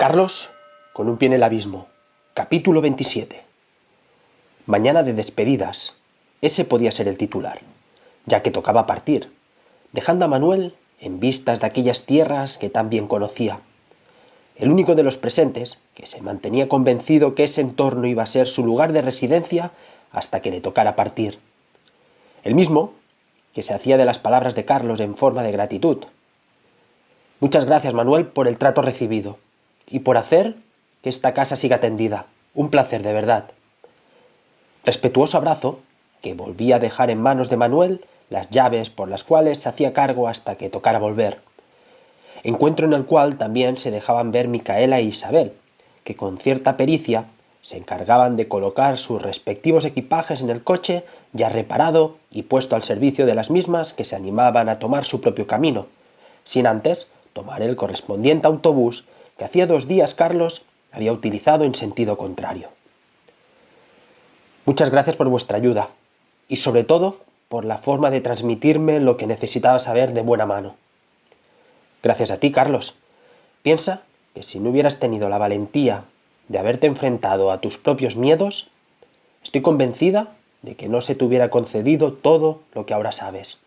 Carlos, con un pie en el abismo. Capítulo 27. Mañana de despedidas. Ese podía ser el titular, ya que tocaba partir, dejando a Manuel en vistas de aquellas tierras que tan bien conocía. El único de los presentes que se mantenía convencido que ese entorno iba a ser su lugar de residencia hasta que le tocara partir. El mismo que se hacía de las palabras de Carlos en forma de gratitud. Muchas gracias, Manuel, por el trato recibido y por hacer que esta casa siga tendida. Un placer, de verdad. Respetuoso abrazo que volvía a dejar en manos de Manuel las llaves por las cuales se hacía cargo hasta que tocara volver. Encuentro en el cual también se dejaban ver Micaela e Isabel, que con cierta pericia se encargaban de colocar sus respectivos equipajes en el coche ya reparado y puesto al servicio de las mismas que se animaban a tomar su propio camino, sin antes tomar el correspondiente autobús que hacía 2 días Carlos había utilizado en sentido contrario. Muchas gracias por vuestra ayuda y sobre todo por la forma de transmitirme lo que necesitaba saber de buena mano. Gracias a ti, Carlos. Piensa que si no hubieras tenido la valentía de haberte enfrentado a tus propios miedos, estoy convencida de que no se te hubiera concedido todo lo que ahora sabes.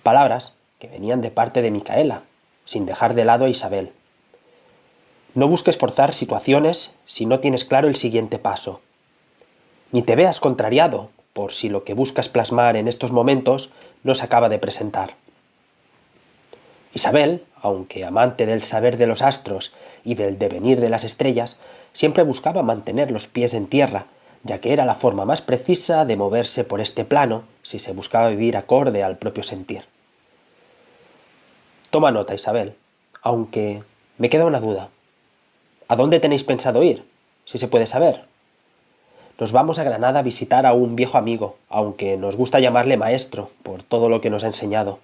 Palabras que venían de parte de Micaela, sin dejar de lado a Isabel. No busques forzar situaciones si no tienes claro el siguiente paso. Ni te veas contrariado por si lo que buscas plasmar en estos momentos no se acaba de presentar. Isabel, aunque amante del saber de los astros y del devenir de las estrellas, siempre buscaba mantener los pies en tierra, ya que era la forma más precisa de moverse por este plano si se buscaba vivir acorde al propio sentir. Toma nota, Isabel, aunque me queda una duda. ¿A dónde tenéis pensado ir, si se puede saber? Nos vamos a Granada a visitar a un viejo amigo, aunque nos gusta llamarle maestro, por todo lo que nos ha enseñado.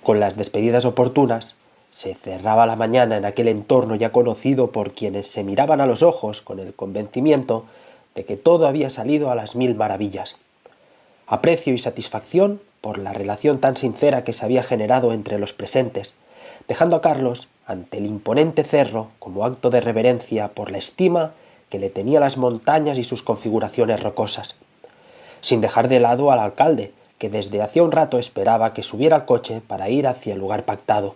Con las despedidas oportunas, se cerraba la mañana en aquel entorno ya conocido por quienes se miraban a los ojos con el convencimiento de que todo había salido a las 1000 maravillas. Aprecio y satisfacción por la relación tan sincera que se había generado entre los presentes, dejando a Carlos ante el imponente cerro como acto de reverencia por la estima que le tenía las montañas y sus configuraciones rocosas, sin dejar de lado al alcalde, que desde hacía un rato esperaba que subiera al coche para ir hacia el lugar pactado.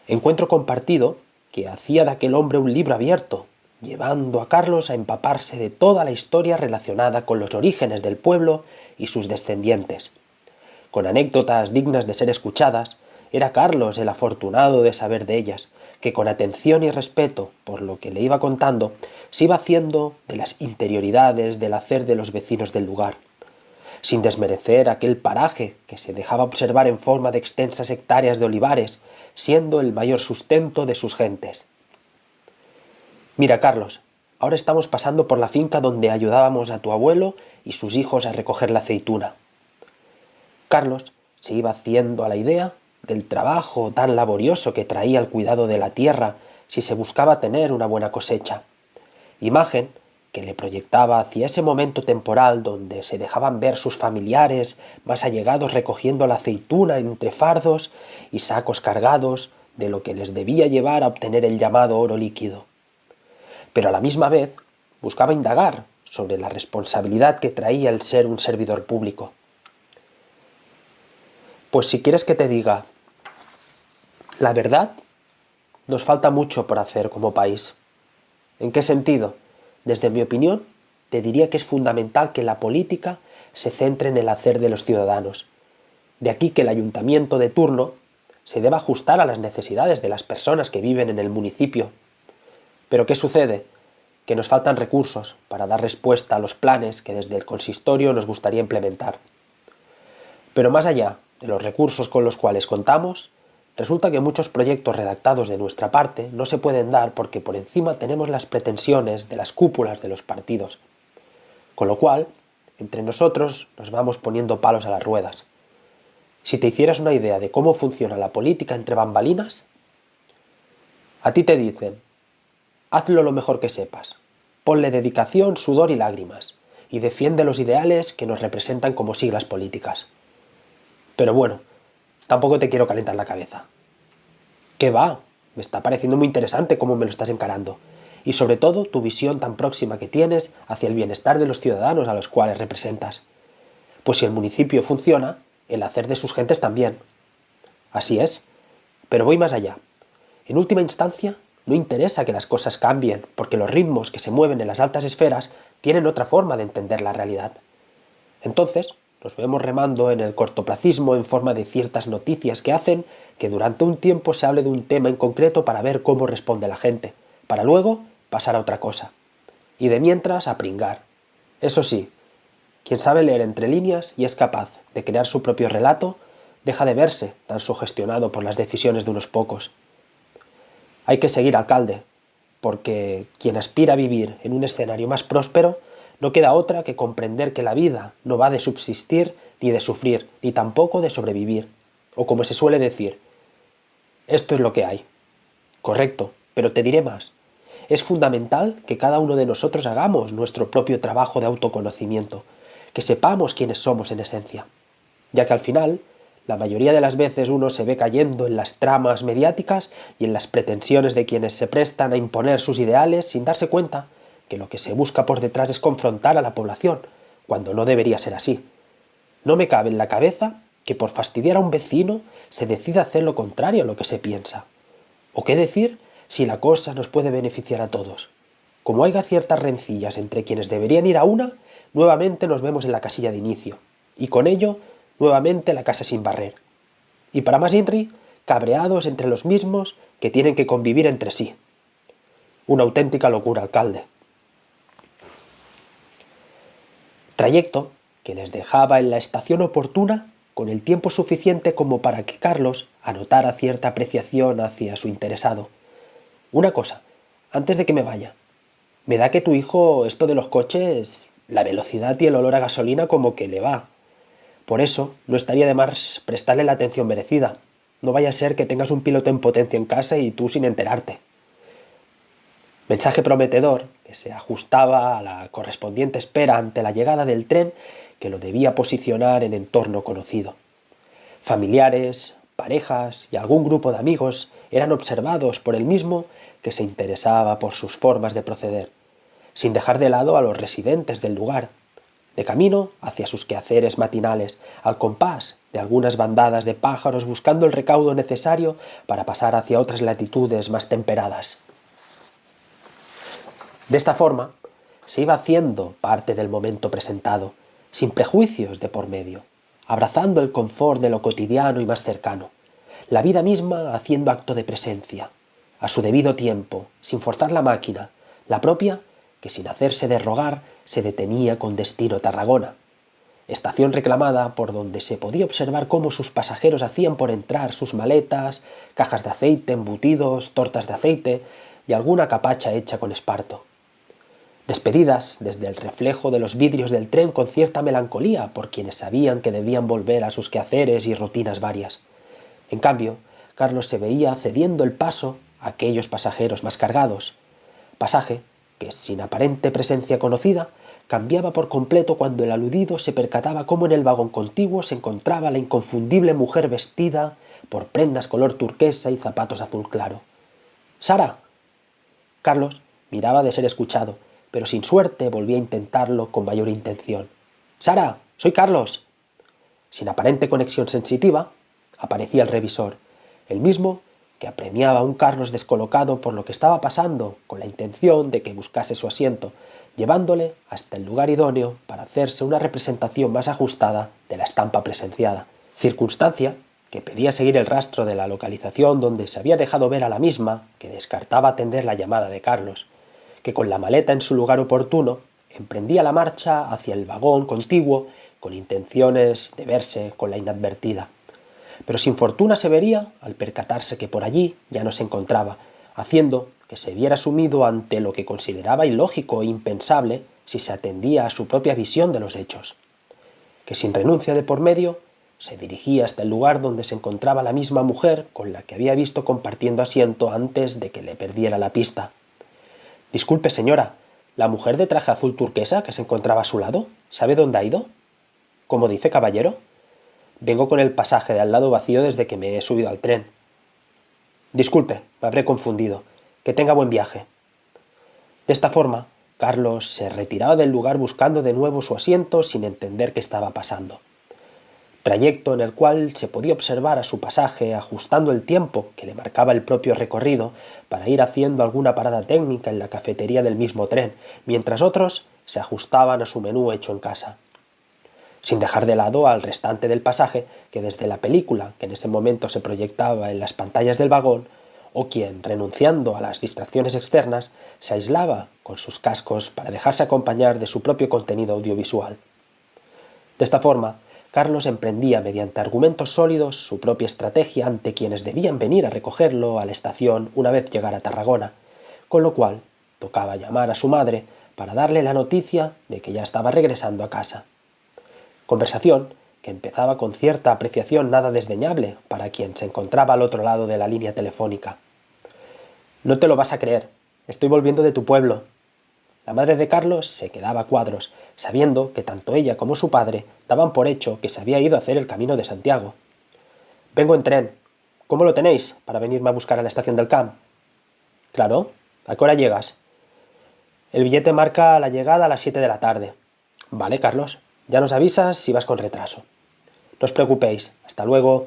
Encuentro compartido que hacía de aquel hombre un libro abierto, llevando a Carlos a empaparse de toda la historia relacionada con los orígenes del pueblo y sus descendientes. Con anécdotas dignas de ser escuchadas, era Carlos el afortunado de saber de ellas, que con atención y respeto por lo que le iba contando, se iba haciendo de las interioridades del hacer de los vecinos del lugar, sin desmerecer aquel paraje que se dejaba observar en forma de extensas hectáreas de olivares, siendo el mayor sustento de sus gentes. Mira, Carlos, ahora estamos pasando por la finca donde ayudábamos a tu abuelo y sus hijos a recoger la aceituna. Carlos se iba haciendo a la idea del trabajo tan laborioso que traía el cuidado de la tierra si se buscaba tener una buena cosecha, imagen que le proyectaba hacia ese momento temporal donde se dejaban ver sus familiares más allegados recogiendo la aceituna entre fardos y sacos cargados de lo que les debía llevar a obtener el llamado oro líquido. Pero a la misma vez buscaba indagar sobre la responsabilidad que traía el ser un servidor público. Pues si quieres que te diga la verdad, nos falta mucho por hacer como país. ¿En qué sentido? Desde mi opinión, te diría que es fundamental que la política se centre en el hacer de los ciudadanos. De aquí que el ayuntamiento de turno se deba ajustar a las necesidades de las personas que viven en el municipio. Pero ¿qué sucede? Que nos faltan recursos para dar respuesta a los planes que desde el consistorio nos gustaría implementar. Pero más allá de los recursos con los cuales contamos, resulta que muchos proyectos redactados de nuestra parte no se pueden dar porque por encima tenemos las pretensiones de las cúpulas de los partidos. Con lo cual, entre nosotros nos vamos poniendo palos a las ruedas. Si te hicieras una idea de cómo funciona la política entre bambalinas, a ti te dicen, hazlo lo mejor que sepas, ponle dedicación, sudor y lágrimas, y defiende los ideales que nos representan como siglas políticas. Pero bueno, tampoco te quiero calentar la cabeza. ¿Qué va? Me está pareciendo muy interesante cómo me lo estás encarando. Y sobre todo tu visión tan próxima que tienes hacia el bienestar de los ciudadanos a los cuales representas. Pues si el municipio funciona, el hacer de sus gentes también. Así es, pero voy más allá. En última instancia, no interesa que las cosas cambien, porque los ritmos que se mueven en las altas esferas tienen otra forma de entender la realidad. Entonces, nos vemos remando en el cortoplacismo en forma de ciertas noticias que hacen que durante un tiempo se hable de un tema en concreto para ver cómo responde la gente, para luego pasar a otra cosa. Y de mientras a pringar. Eso sí, quien sabe leer entre líneas y es capaz de crear su propio relato, deja de verse tan sugestionado por las decisiones de unos pocos. Hay que seguir, alcalde, porque quien aspira a vivir en un escenario más próspero no queda otra que comprender que la vida no va de subsistir ni de sufrir, ni tampoco de sobrevivir. O como se suele decir, esto es lo que hay. Correcto, pero te diré más. Es fundamental que cada uno de nosotros hagamos nuestro propio trabajo de autoconocimiento, que sepamos quiénes somos en esencia, ya que al final, la mayoría de las veces uno se ve cayendo en las tramas mediáticas y en las pretensiones de quienes se prestan a imponer sus ideales sin darse cuenta que lo que se busca por detrás es confrontar a la población, cuando no debería ser así. No me cabe en la cabeza que por fastidiar a un vecino se decida hacer lo contrario a lo que se piensa. ¿O qué decir si la cosa nos puede beneficiar a todos? Como haya ciertas rencillas entre quienes deberían ir a una, nuevamente nos vemos en la casilla de inicio, y con ello, nuevamente la casa sin barrer. Y para más INRI, cabreados entre los mismos que tienen que convivir entre sí. Una auténtica locura, alcalde. Trayecto que les dejaba en la estación oportuna con el tiempo suficiente como para que Carlos anotara cierta apreciación hacia su interesado. Una cosa, antes de que me vaya, me da que tu hijo, esto de los coches, la velocidad y el olor a gasolina como que le va. Por eso, no estaría de más prestarle la atención merecida. No vaya a ser que tengas un piloto en potencia en casa y tú sin enterarte. Mensaje prometedor que se ajustaba a la correspondiente espera ante la llegada del tren que lo debía posicionar en entorno conocido. Familiares, parejas y algún grupo de amigos eran observados por el mismo que se interesaba por sus formas de proceder, sin dejar de lado a los residentes del lugar, de camino hacia sus quehaceres matinales, al compás de algunas bandadas de pájaros buscando el recaudo necesario para pasar hacia otras latitudes más temperadas. De esta forma, se iba haciendo parte del momento presentado, sin prejuicios de por medio, abrazando el confort de lo cotidiano y más cercano, la vida misma haciendo acto de presencia, a su debido tiempo, sin forzar la máquina, la propia que sin hacerse de rogar se detenía con destino Tarragona, estación reclamada por donde se podía observar cómo sus pasajeros hacían por entrar sus maletas, cajas de aceite, embutidos, tortas de aceite y alguna capacha hecha con esparto. Despedidas desde el reflejo de los vidrios del tren con cierta melancolía por quienes sabían que debían volver a sus quehaceres y rutinas varias. En cambio, Carlos se veía cediendo el paso a aquellos pasajeros más cargados, pasaje que, sin aparente presencia conocida, cambiaba por completo cuando el aludido se percataba cómo en el vagón contiguo se encontraba la inconfundible mujer vestida por prendas color turquesa y zapatos azul claro. —¡Sara! Carlos miraba de ser escuchado, pero sin suerte volvía a intentarlo con mayor intención. —¡Sara! ¡Soy Carlos! Sin aparente conexión sensitiva, aparecía el revisor, el mismo que apremiaba a un Carlos descolocado por lo que estaba pasando con la intención de que buscase su asiento, llevándole hasta el lugar idóneo para hacerse una representación más ajustada de la estampa presenciada, circunstancia que pedía seguir el rastro de la localización donde se había dejado ver a la misma, que descartaba atender la llamada de Carlos, que con la maleta en su lugar oportuno emprendía la marcha hacia el vagón contiguo con intenciones de verse con la inadvertida. Pero sin fortuna se vería al percatarse que por allí ya no se encontraba, haciendo que se viera sumido ante lo que consideraba ilógico e impensable si se atendía a su propia visión de los hechos, que sin renuncia de por medio se dirigía hasta el lugar donde se encontraba la misma mujer con la que había visto compartiendo asiento antes de que le perdiera la pista. —Disculpe, señora, ¿la mujer de traje azul turquesa que se encontraba a su lado? ¿Sabe dónde ha ido? —¿Cómo dice, caballero? Vengo con el pasaje de al lado vacío desde que me he subido al tren. Disculpe, me habré confundido. Que tenga buen viaje. De esta forma, Carlos se retiraba del lugar buscando de nuevo su asiento sin entender qué estaba pasando. Trayecto en el cual se podía observar a su pasaje ajustando el tiempo que le marcaba el propio recorrido para ir haciendo alguna parada técnica en la cafetería del mismo tren, mientras otros se ajustaban a su menú hecho en casa. Sin dejar de lado al restante del pasaje que desde la película que en ese momento se proyectaba en las pantallas del vagón, o quien, renunciando a las distracciones externas, se aislaba con sus cascos para dejarse acompañar de su propio contenido audiovisual. De esta forma, Carlos emprendía mediante argumentos sólidos su propia estrategia ante quienes debían venir a recogerlo a la estación una vez llegara a Tarragona, con lo cual tocaba llamar a su madre para darle la noticia de que ya estaba regresando a casa. Conversación que empezaba con cierta apreciación nada desdeñable para quien se encontraba al otro lado de la línea telefónica. «No te lo vas a creer, estoy volviendo de tu pueblo». La madre de Carlos se quedaba a cuadros, sabiendo que tanto ella como su padre daban por hecho que se había ido a hacer el camino de Santiago. «Vengo en tren. ¿Cómo lo tenéis para venirme a buscar a la estación del CAM?» «Claro. ¿A qué hora llegas?» «El billete marca la llegada a las 7 de la tarde». «Vale, Carlos. Ya nos avisas si vas con retraso». «No os preocupéis. Hasta luego».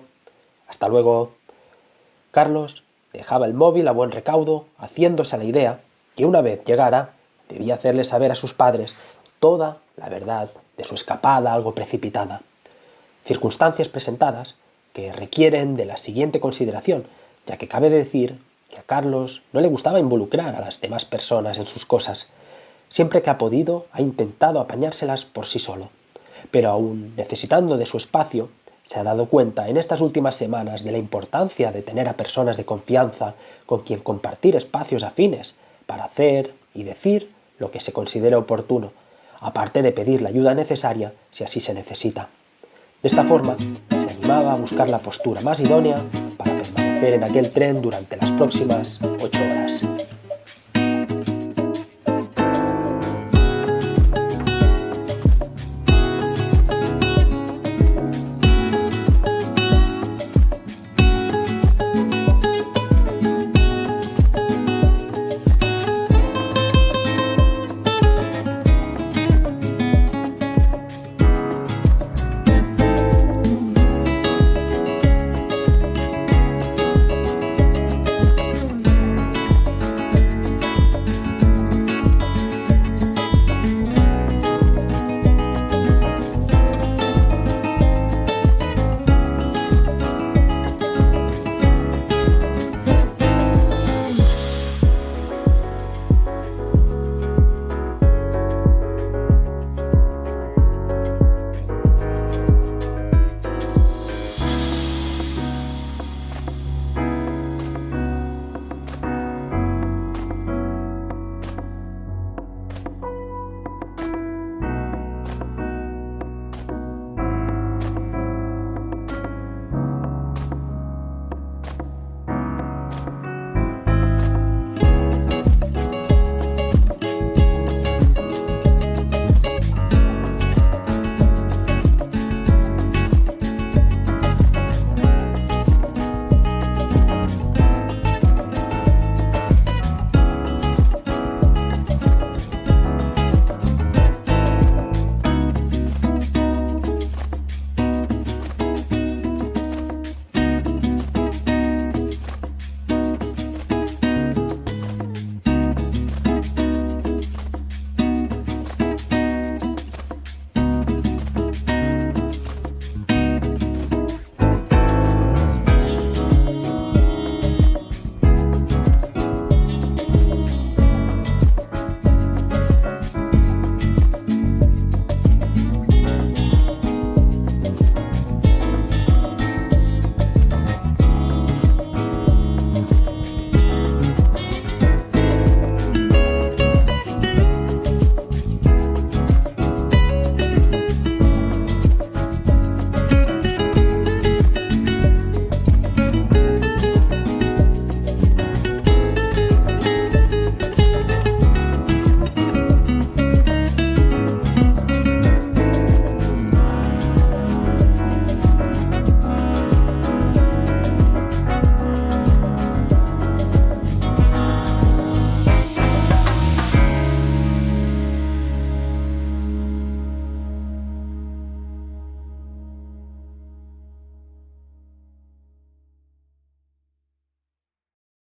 «Hasta luego». Carlos dejaba el móvil a buen recaudo, haciéndose a la idea que una vez llegara debía hacerle saber a sus padres toda la verdad de su escapada algo precipitada. Circunstancias presentadas que requieren de la siguiente consideración, ya que cabe decir que a Carlos no le gustaba involucrar a las demás personas en sus cosas. Siempre que ha podido, ha intentado apañárselas por sí solo. Pero aún necesitando de su espacio, se ha dado cuenta en estas últimas semanas de la importancia de tener a personas de confianza con quien compartir espacios afines para hacer y decir lo que se considere oportuno, aparte de pedir la ayuda necesaria si así se necesita. De esta forma, se animaba a buscar la postura más idónea para permanecer en aquel tren durante las próximas 8 horas.